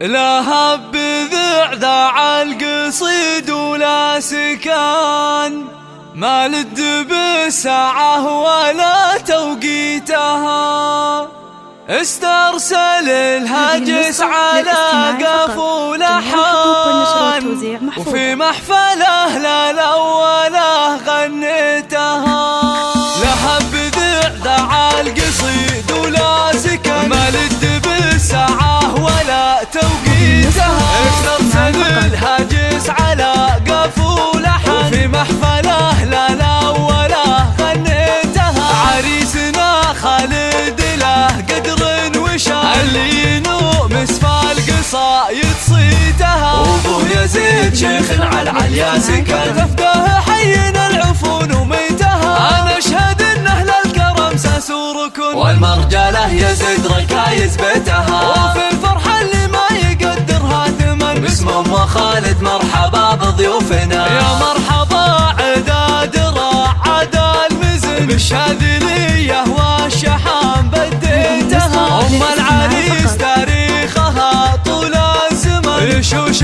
لا هب ذع ذاع القصيد ولا سكان، ما لد بساعة ولا توقيتها. استرسل الهجس على قفو لحان، وفي محفله لا ولا غنيتها. لهب ذع القصيد ولا سكن، ما لد بساعة ولا توقيتها. استرسل الهجس على قفو لحان، وفي محفله لا ولا غنيتها. عريسنا خالد له قدر وشان، اللي ينوم اسفى القصايد صيتها. وابوه يزيد شيخ على يا سكن، تفقه حين العفون وميتها. انا اشهد انه للكرم ساس وركن، والمرجله يزيد ركايز بيتها. وفي الفرحه اللي ما يقدرها ثمن، باسم ام خالد مرحبا بضيوفنا. يا مرحبا عدا دراع عدا المزن، بالشاذليه والشحام بديتها. ام العريس تاريخها طول الزمن، يشوش